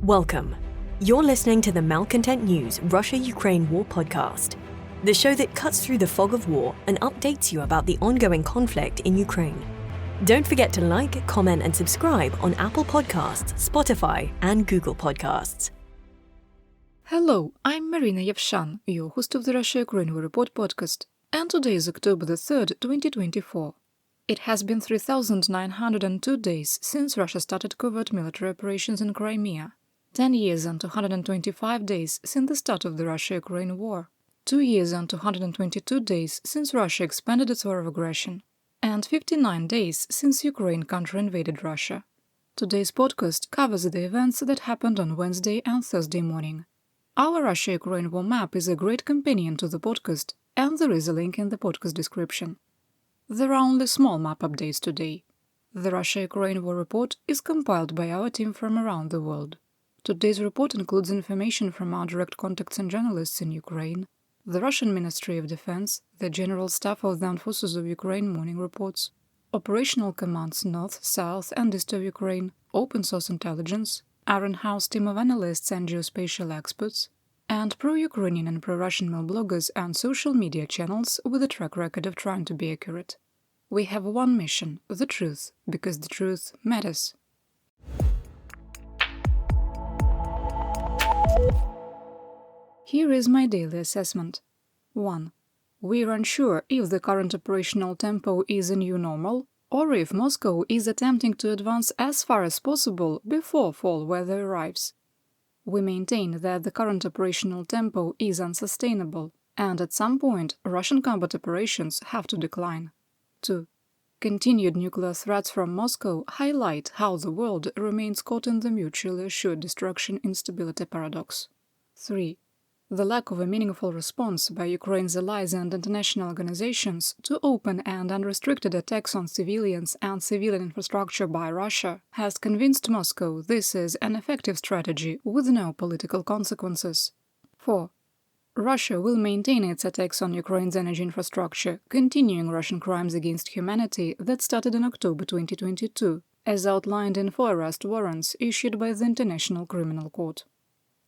Welcome. You're listening to the Malcontent News Russia-Ukraine War podcast, the show that cuts through the fog of war and updates you about the ongoing conflict in Ukraine. Don't forget to like, comment, and subscribe on Apple Podcasts, Spotify, and Google Podcasts. Hello, I'm Marina Yevshan, your host of the Russia-Ukraine War Report podcast, and today is October the 3rd, 2024. It has been 3,902 days since Russia started covert military operations in Crimea, 10 years and 225 days since the start of the Russia-Ukraine war, 2 years and 222 days since Russia expanded its war of aggression, and 59 days since Ukraine counter-invaded Russia. Today's podcast covers the events that happened on Wednesday and Thursday morning. Our Russia-Ukraine war map is a great companion to the podcast, and there is a link in the podcast description. There are only small map updates today. The Russia-Ukraine war report is compiled by our team from around the world. Today's report includes information from our direct contacts and journalists in Ukraine, the Russian Ministry of Defense, the General Staff of the Armed Forces of Ukraine morning reports, operational commands north, south and east of Ukraine, open source intelligence, our in-house team of analysts and geospatial experts, and pro-Ukrainian and pro-Russian mail bloggers and social media channels with a track record of trying to be accurate. We have one mission, the truth, because the truth matters. Here is my daily assessment. 1. We are unsure if the current operational tempo is a new normal, or if Moscow is attempting to advance as far as possible before fall weather arrives. We maintain that the current operational tempo is unsustainable, and at some point Russian combat operations have to decline. 2. Continued nuclear threats from Moscow highlight how the world remains caught in the mutually assured destruction instability paradox. 3. The lack of a meaningful response by Ukraine's allies and international organizations to open and unrestricted attacks on civilians and civilian infrastructure by Russia has convinced Moscow this is an effective strategy with no political consequences. 4. Russia will maintain its attacks on Ukraine's energy infrastructure, continuing Russian crimes against humanity that started in October 2022, as outlined in 4 arrest warrants issued by the International Criminal Court.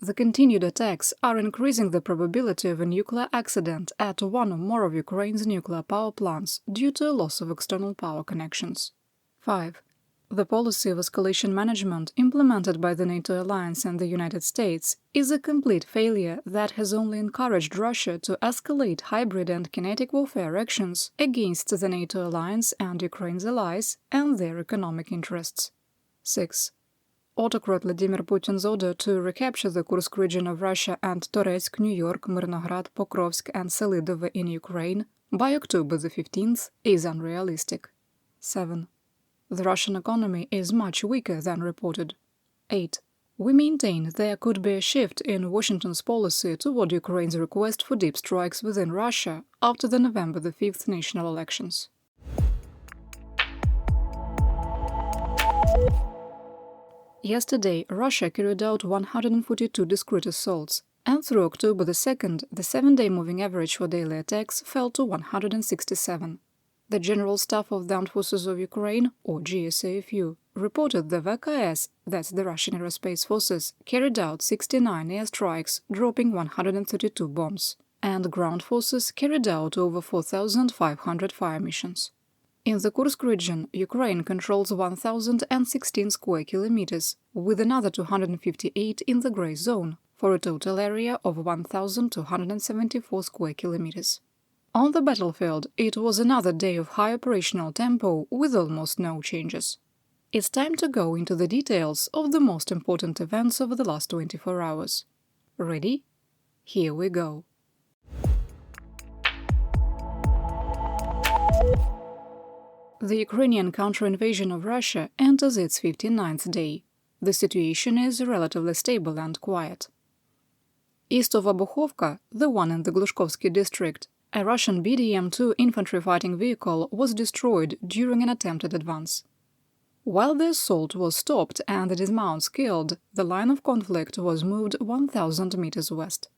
The continued attacks are increasing the probability of a nuclear accident at one or more of Ukraine's nuclear power plants due to a loss of external power connections. 5. The policy of escalation management implemented by the NATO alliance and the United States is a complete failure that has only encouraged Russia to escalate hybrid and kinetic warfare actions against the NATO alliance and Ukraine's allies and their economic interests. 6. Autocrat Vladimir Putin's order to recapture the Kursk region of Russia and Toretsk, New York, Mirnograd, Pokrovsk and Selidovo in Ukraine by October the 15th is unrealistic. 7. The Russian economy is much weaker than reported. 8. We maintain there could be a shift in Washington's policy toward Ukraine's request for deep strikes within Russia after the November the 5th national elections. Yesterday, Russia carried out 142 discrete assaults, and through October the 2nd, the 7-day moving average for daily attacks fell to 167. The General Staff of the Armed Forces of Ukraine, or GSAFU, reported the VKS, that's the Russian Aerospace Forces, carried out 69 airstrikes, dropping 132 bombs, and ground forces carried out over 4,500 fire missions. In the Kursk region, Ukraine controls 1,016 square kilometers, with another 258 in the grey zone, for a total area of 1,274 square kilometers. On the battlefield, it was another day of high operational tempo with almost no changes. It's time to go into the details of the most important events over the last 24 hours. Ready? Here we go. The Ukrainian counter-invasion of Russia enters its 59th day. The situation is relatively stable and quiet. East of Obukhovka, the one in the Glushkovsky district, a Russian BDM-2 infantry fighting vehicle was destroyed during an attempted advance. While the assault was stopped and the dismounts killed, the line of conflict was moved 1,000 meters west.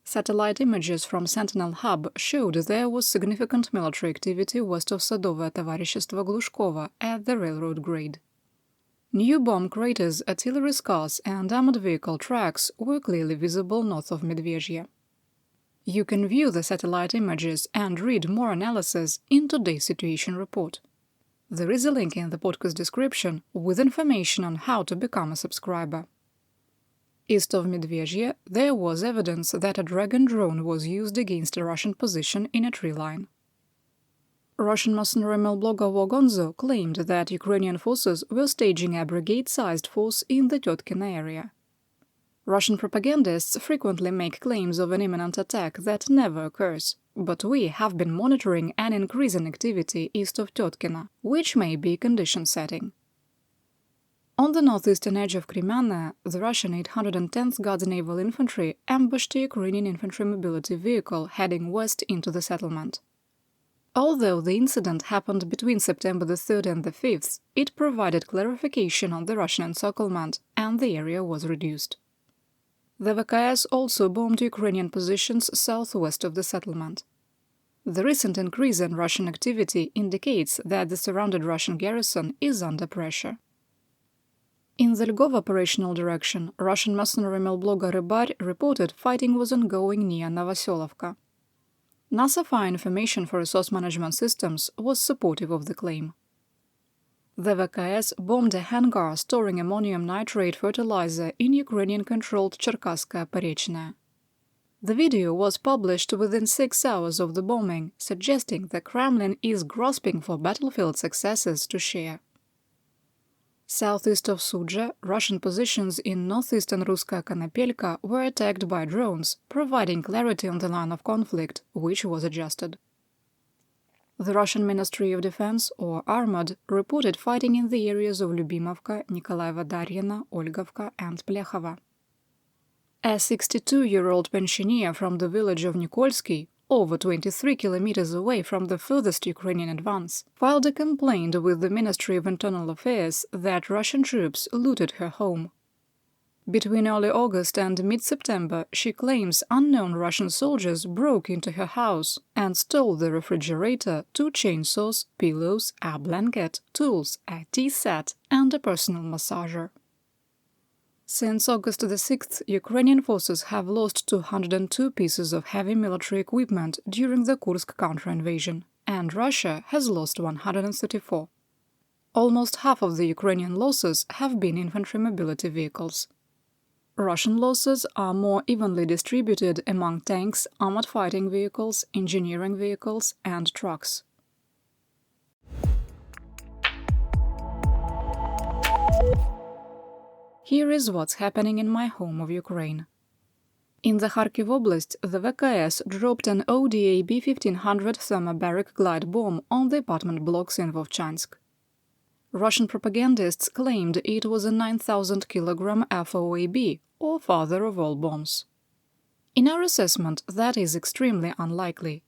Satellite images from Sentinel Hub showed there was significant military activity west of Sadovoe Tovarishchestvo Glushkovo at the railroad grade. New bomb craters, artillery scars, and armored vehicle tracks were clearly visible north of Medvezhye. You can view the satellite images and read more analysis in today's situation report. There is a link in the podcast description with information on how to become a subscriber. East of Medvezhye, there was evidence that a Dragon drone was used against a Russian position in a tree line. Russian mercenary mail blogger Worsens claimed that Ukrainian forces were staging a brigade-sized force in the Tyotkina area. Russian propagandists frequently make claims of an imminent attack that never occurs, but we have been monitoring an increase in activity east of Tyotkina, which may be condition setting. On the northeastern edge of Crimea, the Russian 810th Guards Naval Infantry ambushed a Ukrainian infantry mobility vehicle heading west into the settlement. Although the incident happened between September the 3rd and the 5th, it provided clarification on the Russian encirclement, and the area was reduced. The VKS also bombed Ukrainian positions southwest of the settlement. The recent increase in Russian activity indicates that the surrounded Russian garrison is under pressure. In the Lvov operational direction, Russian mercenary mail blogger Rybar reported fighting was ongoing near Novoselovka. NASA Fire Information for Resource Management Systems was supportive of the claim. The VKS bombed a hangar storing ammonium nitrate fertilizer in Ukrainian-controlled Cherkasskaya Porечная. The video was published within 6 hours of the bombing, suggesting the Kremlin is grasping for battlefield successes to share. Southeast of Sudzha, Russian positions in northeastern Russkaya Konopelka were attacked by drones, providing clarity on the line of conflict, which was adjusted. The Russian Ministry of Defense, or Armad, reported fighting in the areas of Lyubimovka, Nikolaeva-Daryina, Olgovka, and Plechova. A 62-year-old pensioner from the village of Nikolsky, over 23 kilometers away from the furthest Ukrainian advance, filed a complaint with the Ministry of Internal Affairs that Russian troops looted her home. Between early August and mid-September, she claims unknown Russian soldiers broke into her house and stole the refrigerator, 2 chainsaws, pillows, a blanket, tools, a tea set, and a personal massager. Since August the 6th, Ukrainian forces have lost 202 pieces of heavy military equipment during the Kursk counter-invasion, and Russia has lost 134. Almost half of the Ukrainian losses have been infantry mobility vehicles. Russian losses are more evenly distributed among tanks, armored fighting vehicles, engineering vehicles, and trucks. Here is what's happening in my home of Ukraine. In the Kharkiv Oblast, the VKS dropped an ODA B-1500 thermobaric glide bomb on the apartment blocks in Vovchansk. Russian propagandists claimed it was a 9,000-kilogram FOAB, or father of all bombs. In our assessment, that is extremely unlikely.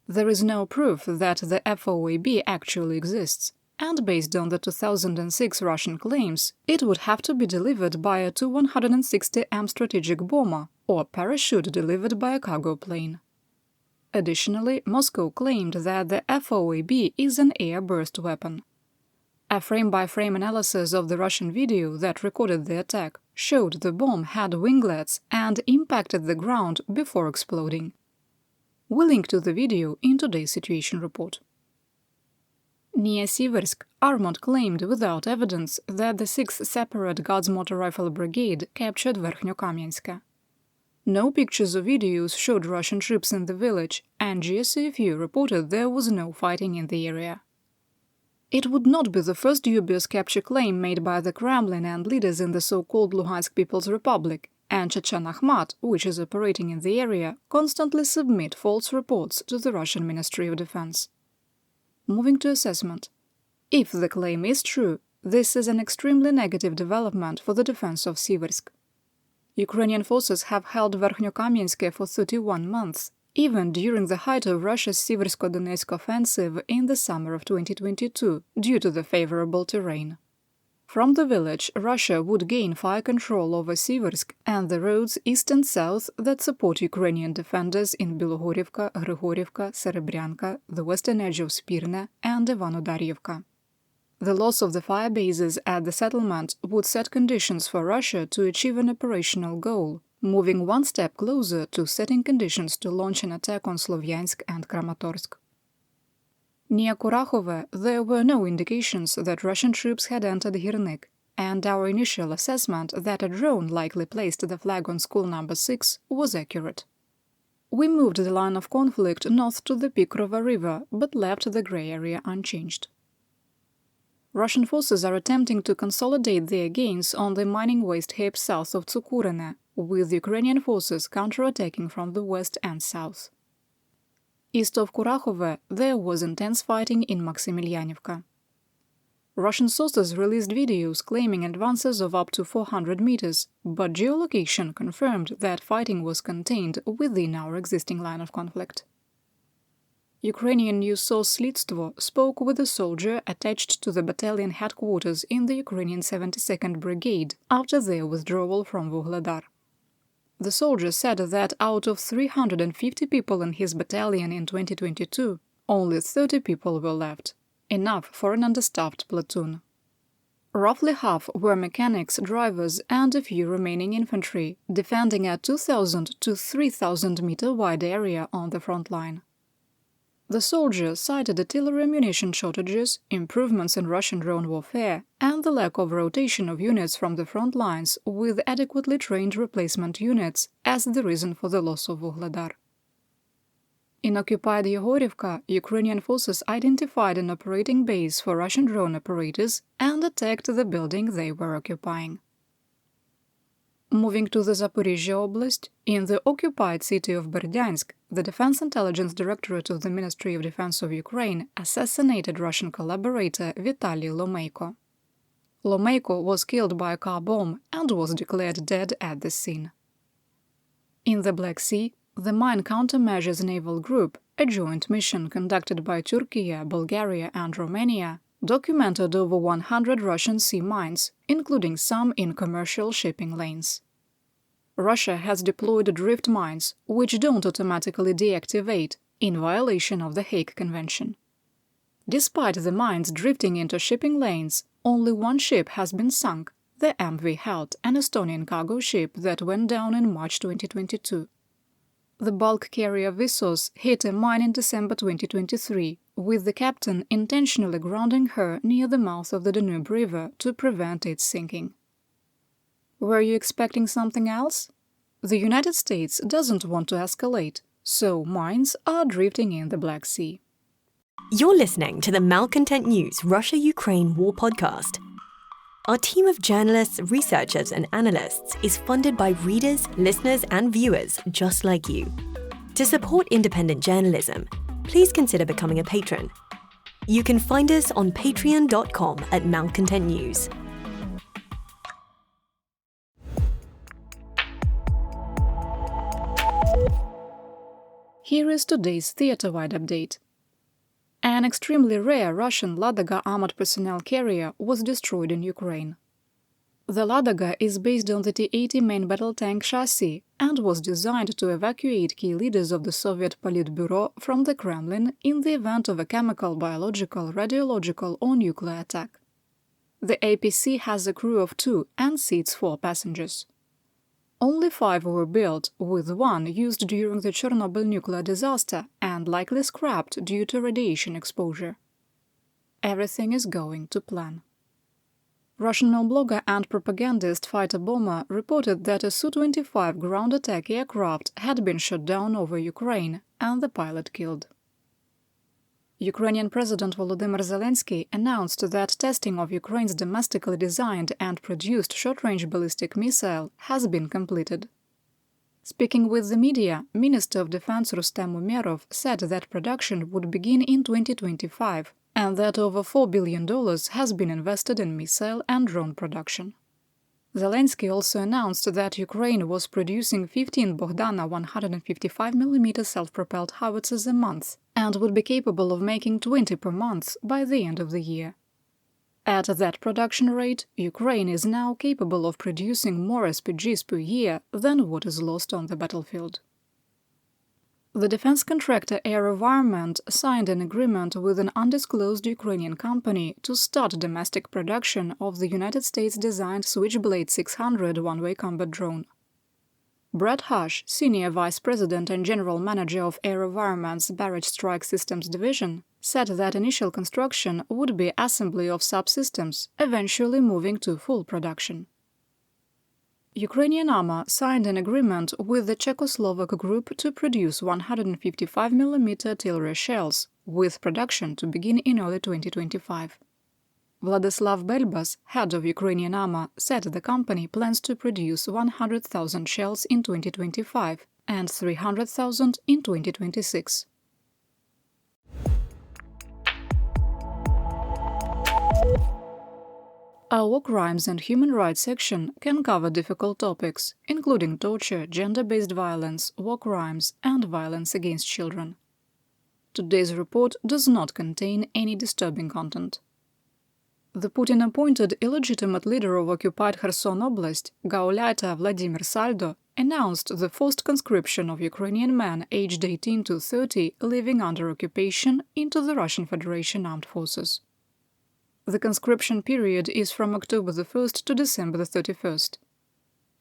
There is no proof that the FOAB actually exists, and based on the 2006 Russian claims, it would have to be delivered by a Tu-160M strategic bomber or parachute delivered by a cargo plane. Additionally, Moscow claimed that the FOAB is an air-burst weapon. A frame-by-frame analysis of the Russian video that recorded the attack showed the bomb had winglets and impacted the ground before exploding. We'll link to the video in today's situation report. Near Siversk, Armad claimed without evidence that the 6th Separate Guards Motor Rifle Brigade captured Verkhnyo-Kamiensk. No pictures or videos showed Russian troops in the village, and GSAFU reported there was no fighting in the area. It would not be the first dubious capture claim made by the Kremlin and leaders in the so-called Luhansk People's Republic, and Chechen Akhmat, which is operating in the area, constantly submit false reports to the Russian Ministry of Defense. Moving to assessment. If the claim is true, this is an extremely negative development for the defense of Siversk. Ukrainian forces have held Verkhnyo-Kamiensk for 31 months, even during the height of Russia's Siversko-Donetsk offensive in the summer of 2022, due to the favorable terrain. From the village, Russia would gain fire control over Siversk and the roads east and south that support Ukrainian defenders in Bilogorivka, Grigorivka, Serebryanka, the western edge of Spirne, and Ivano-Daryivka. The loss of the fire bases at the settlement would set conditions for Russia to achieve an operational goal, moving one step closer to setting conditions to launch an attack on Slovyansk and Kramatorsk. Near Kurakhove, there were no indications that Russian troops had entered Hirnik, and our initial assessment that a drone likely placed the flag on school number 6 was accurate. We moved the line of conflict north to the Pikrova River, but left the grey area unchanged. Russian forces are attempting to consolidate their gains on the mining waste heap south of Tsukurene, with Ukrainian forces counterattacking from the west and south. East of Kurakhove, there was intense fighting in Maximilianivka. Russian sources released videos claiming advances of up to 400 meters, but geolocation confirmed that fighting was contained within our existing line of conflict. Ukrainian news source Slidstvo spoke with a soldier attached to the battalion headquarters in the Ukrainian 72nd Brigade after their withdrawal from Vuhledar. The soldier said that out of 350 people in his battalion in 2022, only 30 people were left, enough for an understaffed platoon. Roughly half were mechanics, drivers, and a few remaining infantry, defending a 2,000 to 3,000 meter wide area on the front line. The soldier cited artillery ammunition shortages, improvements in Russian drone warfare, and the lack of rotation of units from the front lines with adequately trained replacement units as the reason for the loss of Vuhledar. In occupied Yehorivka, Ukrainian forces identified an operating base for Russian drone operators and attacked the building they were occupying. Moving to the Zaporizhzhia Oblast, in the occupied city of Berdyansk, the Defense Intelligence Directorate of the Ministry of Defense of Ukraine assassinated Russian collaborator Vitaly Lomeiko. Lomeiko was killed by a car bomb and was declared dead at the scene. In the Black Sea, the Mine Countermeasures Naval Group, a joint mission conducted by Turkey, Bulgaria and Romania, documented over 100 Russian sea mines, including some in commercial shipping lanes. Russia has deployed drift mines, which don't automatically deactivate, in violation of the Hague Convention. Despite the mines drifting into shipping lanes, only one ship has been sunk, the MV Held, an Estonian cargo ship that went down in March 2022. The bulk carrier Visos hit a mine in December 2023, with the captain intentionally grounding her near the mouth of the Danube River to prevent its sinking. Were you expecting something else? The United States doesn't want to escalate, so mines are drifting in the Black Sea. You're listening to the Malcontent News Russia-Ukraine War Podcast. Our team of journalists, researchers, and analysts is funded by readers, listeners, and viewers just like you. To support independent journalism, please consider becoming a patron. You can find us on patreon.com/Malcontent News. Here is today's Theaterwide update. An extremely rare Russian Ladoga armored personnel carrier was destroyed in Ukraine. The Ladoga is based on the T-80 main battle tank chassis and was designed to evacuate key leaders of the Soviet Politburo from the Kremlin in the event of a chemical, biological, radiological or nuclear attack. The APC has a crew of 2 and seats 4 passengers. Only 5 were built, with 1 used during the Chernobyl nuclear disaster and likely scrapped due to radiation exposure. Everything is going to plan. Russian blogger and propagandist fighter bomber reported that a Su-25 ground attack aircraft had been shot down over Ukraine and the pilot killed. Ukrainian President Volodymyr Zelensky announced that testing of Ukraine's domestically designed and produced short-range ballistic missile has been completed. Speaking with the media, Minister of Defense Rustem Umerov said that production would begin in 2025 and that over $4 billion has been invested in missile and drone production. Zelensky also announced that Ukraine was producing 15 Bogdana 155mm self-propelled howitzers a month and would be capable of making 20 per month by the end of the year. At that production rate, Ukraine is now capable of producing more SPGs per year than what is lost on the battlefield. The defense contractor AeroVironment signed an agreement with an undisclosed Ukrainian company to start domestic production of the United States-designed Switchblade 600 one-way combat drone. Brett Hush, Senior Vice President and General Manager of AeroVironment's Barrage Strike Systems Division, said that initial construction would be assembly of subsystems, eventually moving to full production. Ukrainian armor signed an agreement with the Czechoslovak group to produce 155mm artillery shells, with production to begin in early 2025. Vladislav Belbas, head of Ukrainian armor, said the company plans to produce 100,000 shells in 2025 and 300,000 in 2026. Our War Crimes and Human Rights section can cover difficult topics, including torture, gender-based violence, war crimes, and violence against children. Today's report does not contain any disturbing content. The Putin-appointed illegitimate leader of occupied Kherson Oblast, Gauleiter Vladimir Saldo, announced the forced conscription of Ukrainian men aged 18 to 30 living under occupation into the Russian Federation Armed Forces. The conscription period is from October 1st to December 31st.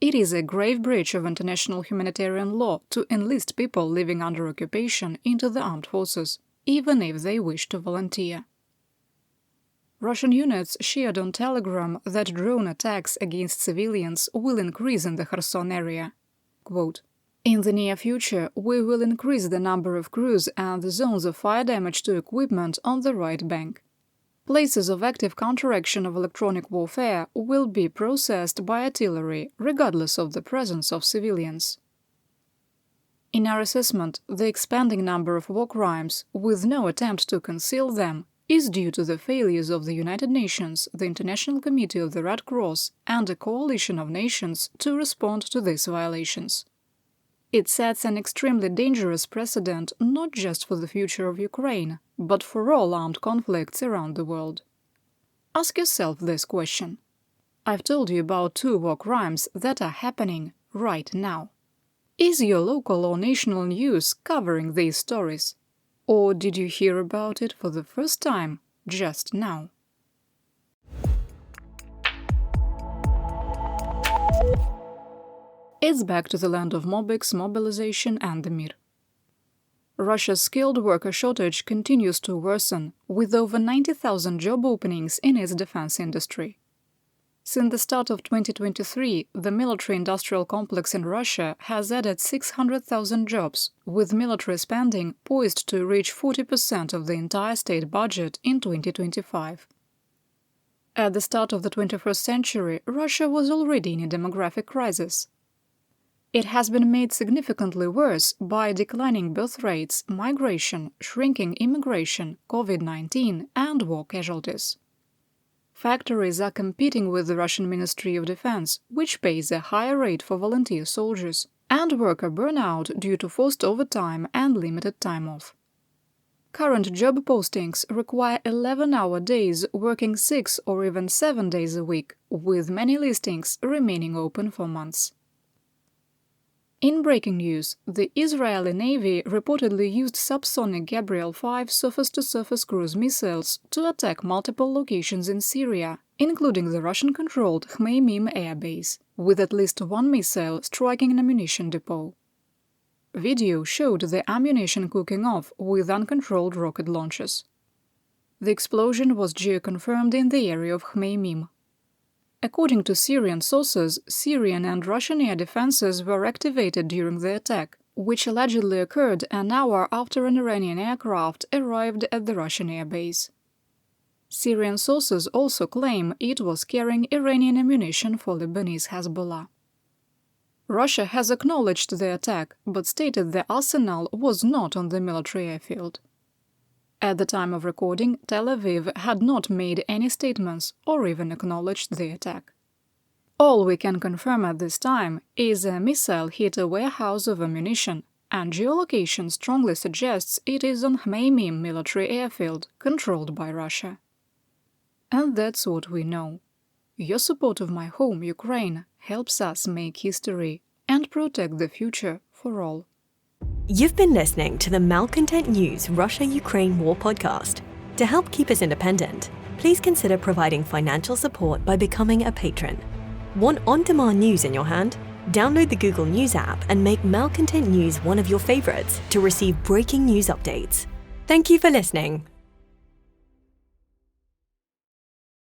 It is a grave breach of international humanitarian law to enlist people living under occupation into the armed forces, even if they wish to volunteer. Russian units shared on Telegram that drone attacks against civilians will increase in the Kherson area. Quote, "In the near future, we will increase the number of crews and the zones of fire damage to equipment on the right bank. Places of active counteraction of electronic warfare will be processed by artillery, regardless of the presence of civilians." In our assessment, the expanding number of war crimes, with no attempt to conceal them, is due to the failures of the United Nations, the International Committee of the Red Cross, and a coalition of nations to respond to these violations. It sets an extremely dangerous precedent not just for the future of Ukraine, but for all armed conflicts around the world. Ask yourself this question. I've told you about 2 war crimes that are happening right now. Is your local or national news covering these stories? Or did you hear about it for the first time just now? It's back to the land of Mobiks, Mobilization and the Mir. Russia's skilled worker shortage continues to worsen, with over 90,000 job openings in its defense industry. Since the start of 2023, the military-industrial complex in Russia has added 600,000 jobs, with military spending poised to reach 40% of the entire state budget in 2025. At the start of the 21st century, Russia was already in a demographic crisis. It has been made significantly worse by declining birth rates, migration, shrinking immigration, COVID-19, and war casualties. Factories are competing with the Russian Ministry of Defense, which pays a higher rate for volunteer soldiers, and worker burnout due to forced overtime and limited time off. Current job postings require 11-hour days working 6 or even 7 days a week, with many listings remaining open for months. In breaking news, the Israeli Navy reportedly used subsonic Gabriel 5 surface-to-surface cruise missiles to attack multiple locations in Syria, including the Russian-controlled Khmeimim air base, with at least 1 missile striking an ammunition depot. Video showed the ammunition cooking off with uncontrolled rocket launches. The explosion was geoconfirmed in the area of Khmeimim. According to Syrian sources, Syrian and Russian air defenses were activated during the attack, which allegedly occurred an hour after an Iranian aircraft arrived at the Russian airbase. Syrian sources also claim it was carrying Iranian ammunition for Lebanese Hezbollah. Russia has acknowledged the attack, but stated the arsenal was not on the military airfield. At the time of recording, Tel Aviv had not made any statements or even acknowledged the attack. All we can confirm at this time is a missile hit a warehouse of ammunition, and geolocation strongly suggests it is on Khmeimim military airfield, controlled by Russia. And that's what we know. Your support of my home, Ukraine, helps us make history and protect the future for all. You've been listening to the Malcontent News Russia-Ukraine War podcast. To help keep us independent, please consider providing financial support by becoming a patron. Want on-demand news in your hand? Download the Google News app and make Malcontent News one of your favorites to receive breaking news updates. Thank you for listening.